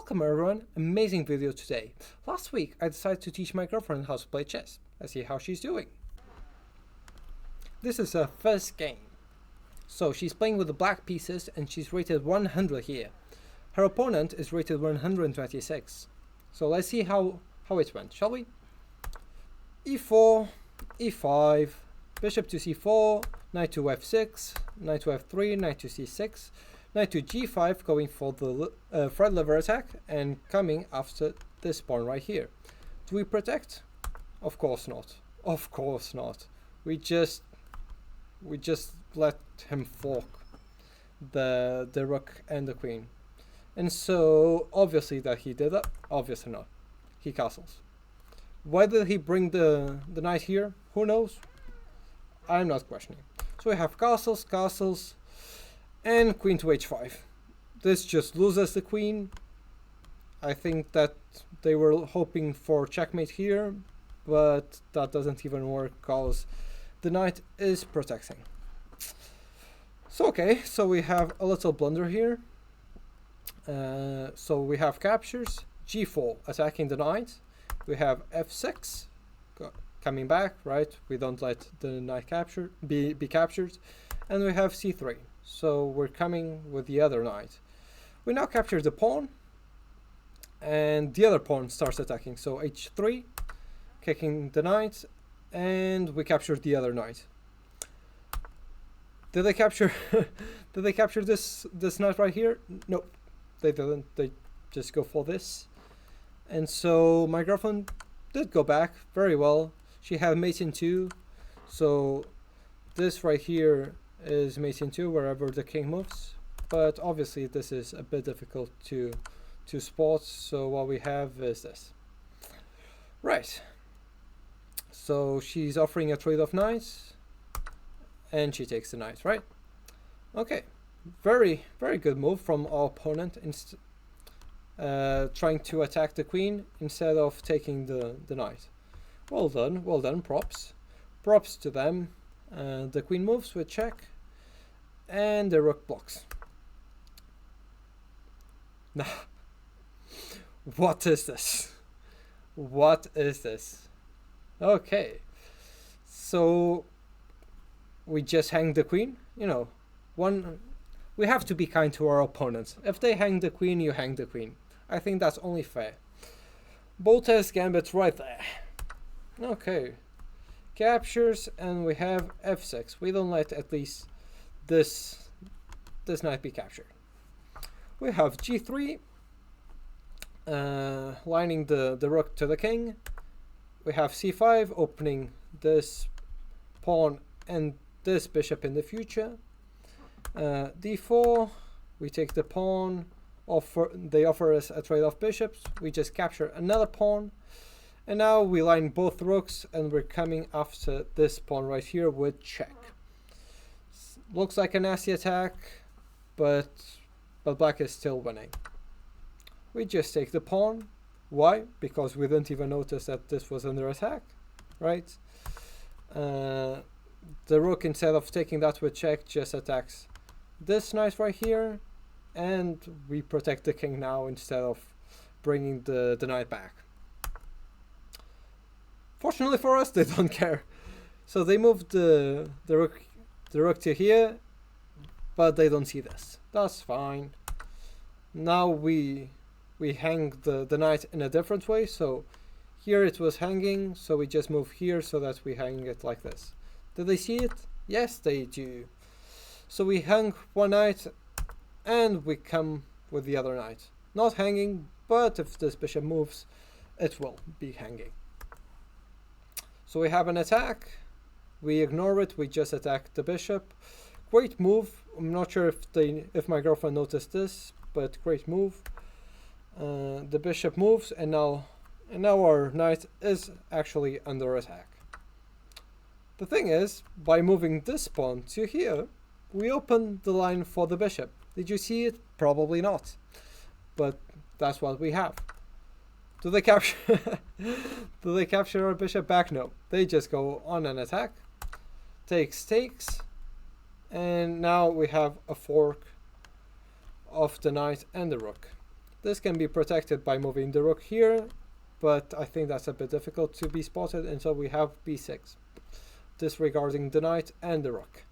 Welcome everyone, amazing video today. Last week I decided to teach my girlfriend how to play chess. Let's see how she's doing. This is her first game. So she's playing with the black pieces and she's rated 100 here. Her opponent is rated 126. So let's see how it went, shall we? e4, e5, bishop to c4, knight to f6, knight to f3, knight to c6, knight to g5, going for the thread lever attack and coming after this pawn right here. Do we protect? Of course not. Of course not. We just let him fork the rook and the queen. And so obviously that he did that. Obviously not. He castles. Why did he bring the knight here? Who knows? I'm not questioning. So we have castles, and queen to h5. This just loses the queen. I think that they were hoping for checkmate here, but that doesn't even work because the knight is protecting. So okay, so we have a little blunder here. So we have captures, g4 attacking the knight. We have f6 coming back, right? We don't let the knight be captured. And we have c3. So we're coming with the other knight. We now capture the pawn, and the other pawn starts attacking. So h3, kicking the knight, and we capture the other knight. Did they capture? Did they capture this knight right here? Nope, they didn't. They just go for this. And so my girlfriend did go back very well. She had mate in 2, so this right here is mate in 2 wherever the king moves. But obviously this is a bit difficult to spot. So what we have is this. Right. So she's offering a trade of knights, and she takes the knight, right? Okay. Very, very good move from our opponent. Trying to attack the queen instead of taking the knight. Well done, props to them. The queen moves with check, and the rook blocks. Nah. What is this? What is this? Okay, so we just hang the queen. You know, we have to be kind to our opponents. If they hang the queen, you hang the queen. I think that's only fair. Bolter's gambit right there. Okay. Captures, and we have f6. We don't let at least this knight be captured. We have g3, lining the rook to the king. We have c5, opening this pawn and this bishop in the future. d4, we take the pawn. They offer us a trade-off bishops. We just capture another pawn. And now we line both rooks, and we're coming after this pawn right here with check. Looks like a nasty attack, but black is still winning. We just take the pawn. Why? Because we didn't even notice that this was under attack, right? The rook, instead of taking that with check, just attacks this knight right here, and we protect the king now instead of bringing the knight back. Fortunately for us, they don't care. So they moved the rook to here, but they don't see this. That's fine. Now we hang the knight in a different way. So here it was hanging, so we just move here so that we hang it like this. Did they see it? Yes, they do. So we hang one knight, and we come with the other knight. Not hanging, but if this bishop moves, it will be hanging. So we have an attack. We ignore it. We just attack the bishop. Great move. I'm not sure if my girlfriend noticed this, but great move. The bishop moves, and now our knight is actually under attack. The thing is, by moving this pawn to here, we open the line for the bishop. Did you see it? Probably not. But that's what we have. Do they capture do they capture our bishop back? No. They just go on an attack. Takes, and now we have a fork of the knight and the rook. This can be protected by moving the rook here, but I think that's a bit difficult to be spotted, and so we have b6, disregarding the knight and the rook.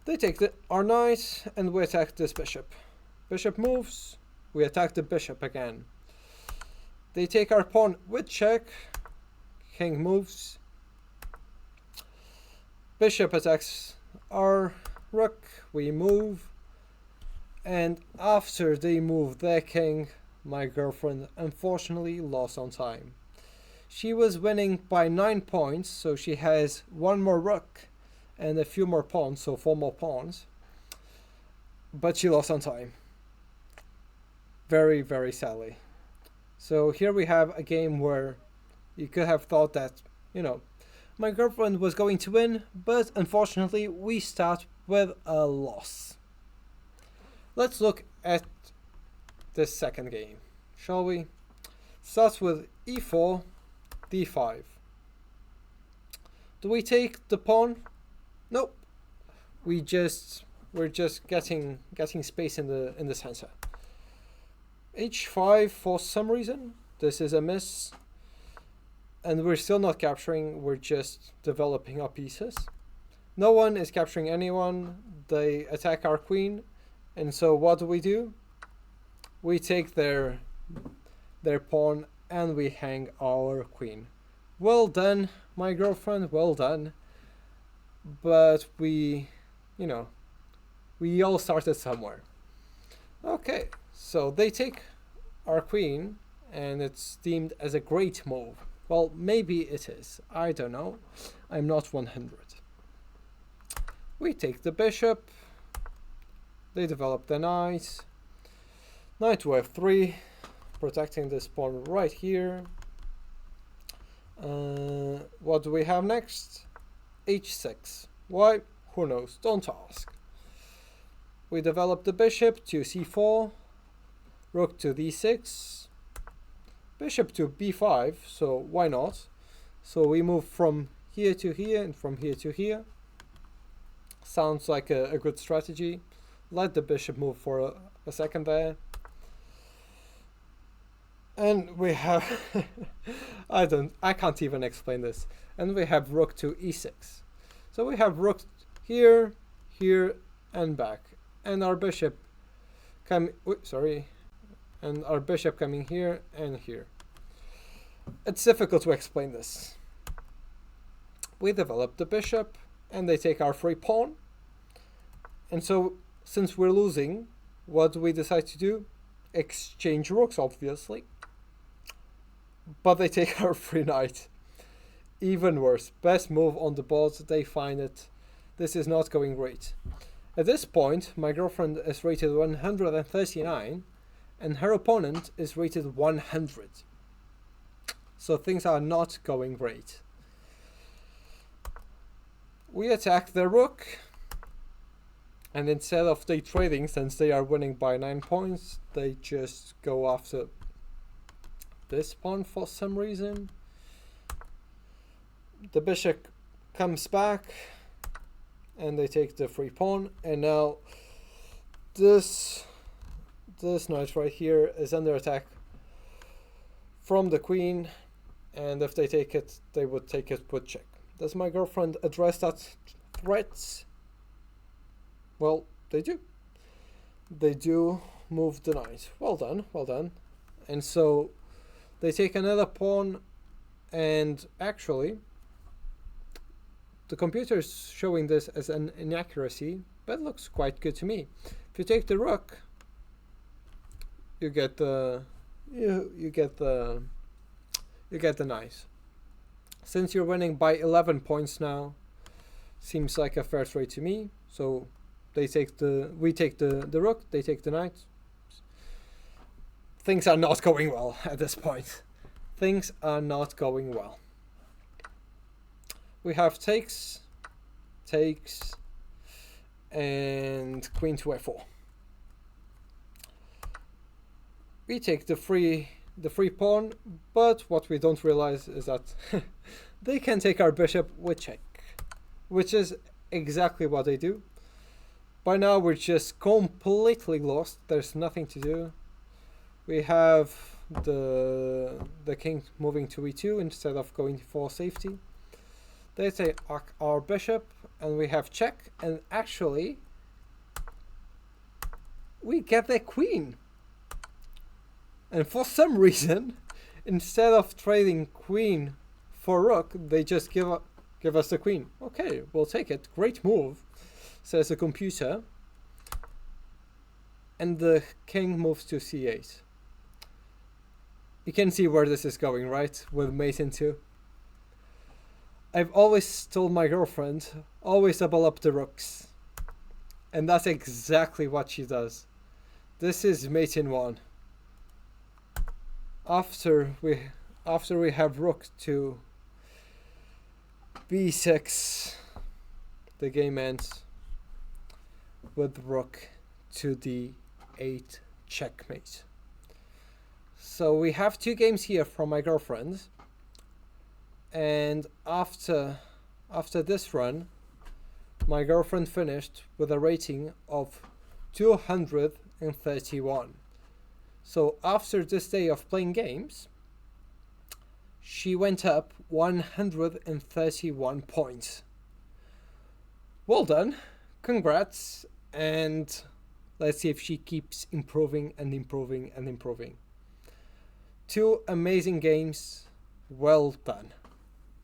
They take our knight, and we attack this bishop. Bishop moves, we attack the bishop again. They take our pawn with check, king moves, bishop attacks our rook, we move, and after they move their king, my girlfriend unfortunately lost on time. She was winning by 9 points, so she has one more rook and a few more pawns, so 4 more pawns, but she lost on time. Very, very sadly. So here we have a game where you could have thought that, you know, my girlfriend was going to win, but unfortunately we start with a loss. Let's look at this second game, shall we? Starts with e4, d5. Do we take the pawn? Nope. We're just getting space in the center. h5 for some reason. This is a miss. And we're still not capturing, we're just developing our pieces. No one is capturing anyone. They attack our queen. And so what do? We take their pawn and we hang our queen. Well done, my girlfriend, well done. But we all started somewhere. Okay, so they take our queen and it's deemed as a great move. Well, maybe it is. I don't know. I'm not 100. We take the bishop. They develop the knight. Knight to f3, protecting this pawn right here. What do we have next? h6. Why? Who knows? Don't ask. We develop the bishop to c4, rook to d6, bishop to b5, so why not? So we move from here to here and from here to here. Sounds like a good strategy. Let the bishop move for a second there. And we have I can't even explain this. And we have rook to e6. So we have rook here, here, and back. And our bishop and our bishop coming here and here. It's difficult to explain this. We develop the bishop and they take our free pawn. And so since we're losing, what do we decide to do? Exchange rooks, obviously. But they take our free knight. Even worse. Best move on the board. They find it. This is not going great. At this point, my girlfriend is rated 139 and her opponent is rated 100. So things are not going great. We attack the rook. And instead of day trading, since they are winning by 9 points, they just go after this pawn for some reason. The bishop comes back and they take the free pawn, and now this knight right here is under attack from the queen, and if they take it, they would take it with check. Does my girlfriend address that threat? Well, they do. They do move the knight. Well done, well done. And so they take another pawn, and actually the computer is showing this as an inaccuracy, but it looks quite good to me. If you take the rook, you get the knight. Since you're winning by 11 points now, seems like a fair trade to me. So we take the rook, they take the knight. Things are not going well at this point. Things are not going well. We have takes, and queen to f4. We take the free pawn, but what we don't realize is that they can take our bishop with check, which is exactly what they do. By now we're just completely lost. There's nothing to do. We have the king moving to e2 instead of going for safety. They take our bishop, and we have check, and actually we get the queen. And for some reason, instead of trading queen for rook, they just give us the queen. Okay, we'll take it. Great move, says the computer. And the king moves to c8. You can see where this is going, right? With mate in 2. I've always told my girlfriend, always double up the rooks. And that's exactly what she does. This is mate in 1. After we have rook to b6, the game ends with rook to d8 checkmate. So we have 2 games here from my girlfriend, and after this run, my girlfriend finished with a rating of 231. So after this day of playing games, she went up 131 points. Well done, congrats, and let's see if she keeps improving and improving and improving. 2 amazing games, well done.